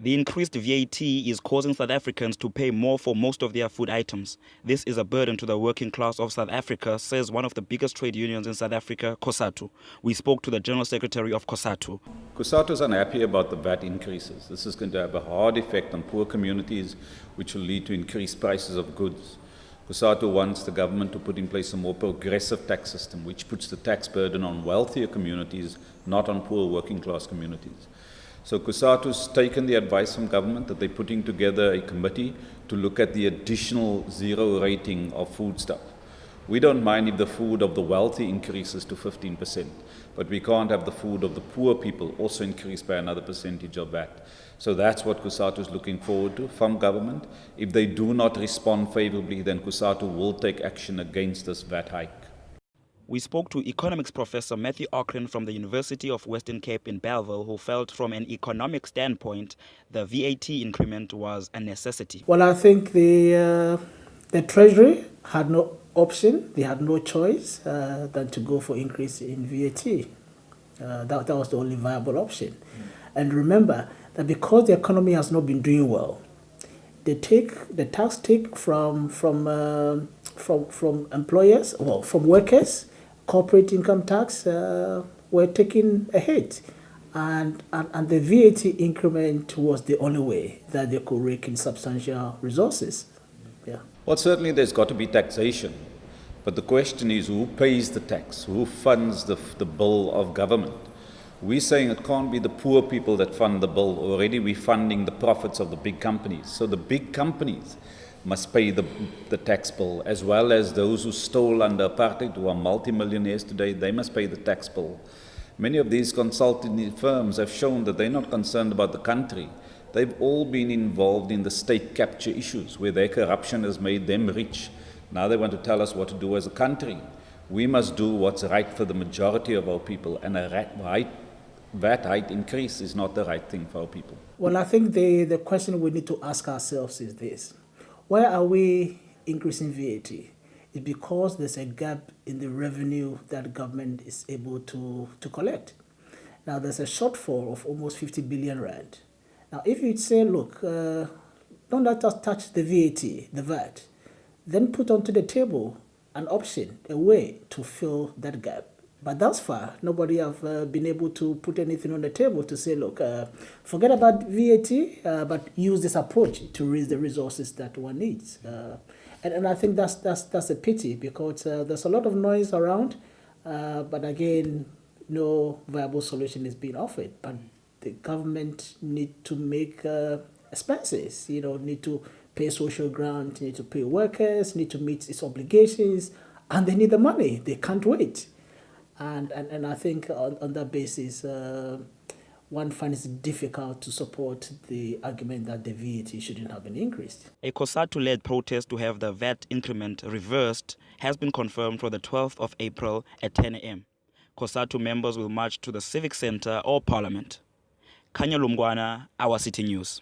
The increased VAT is causing South Africans to pay more for most of their food items. This is a burden to the working class of South Africa, says one of the biggest trade unions in South Africa, COSATU. We spoke to the General Secretary of COSATU. COSATU is unhappy about the VAT increases. This is going to have a hard effect on poor communities, which will lead to increased prices of goods. COSATU wants the government to put in place a more progressive tax system, which puts the tax burden on wealthier communities, not on poor working class communities. So COSATU's taken the advice from government that they're putting together a committee to look at the additional zero rating of foodstuff. We don't mind if the food of the wealthy increases to 15%, but we can't have the food of the poor people also increase by another percentage of VAT. So that's what COSATU is looking forward to from government. If they do not respond favorably, then COSATU will take action against this VAT hike. We spoke to economics professor Matthew Ockrent from the University of Western Cape in Bellville, who felt from an economic standpoint, the VAT increment was a necessity. Well, I think the Treasury had no option, they had no choice than to go for increase in VAT. That was the only viable option. And remember that because the economy has not been doing well, the tax take from employers, well, from workers, corporate income tax were taking a hit. And the VAT increment was the only way that they could rake in substantial resources. Yeah. Well, certainly there's got to be taxation. But the question is, who pays the tax? Who funds the bill of government? We're saying it can't be the poor people that fund the bill. Already we're funding the profits of the big companies. So the big companies must pay the tax bill, as well as those who stole under apartheid, who are multimillionaires today, they must pay the tax bill. Many of these consulting firms have shown that they're not concerned about the country. They've all been involved in the state capture issues, where their corruption has made them rich. Now they want to tell us what to do as a country. We must do what's right for the majority of our people, and a VAT hike increase is not the right thing for our people. Well, I think the question we need to ask ourselves is this. Why are we increasing VAT? It's because there's a gap in the revenue that government is able to collect. Now, there's a shortfall of almost 50 billion rand. Now, if you say, look, don't let us touch the VAT, then put onto the table an option, a way to fill that gap. But thus far, nobody have been able to put anything on the table to say, look, forget about VAT, but use this approach to raise the resources that one needs. And I think that's a pity, because there's a lot of noise around, but again, no viable solution is being offered. But the government need to make expenses, need to pay social grant, need to pay workers, need to meet its obligations, and they need the money. They can't wait. And I think on that basis, one finds it difficult to support the argument that the VAT shouldn't have been increased. A COSATU-led protest to have the VAT increment reversed has been confirmed for the 12th of April at 10 a.m. COSATU members will march to the Civic Center or Parliament. Kanya Lumgwana, Our City News.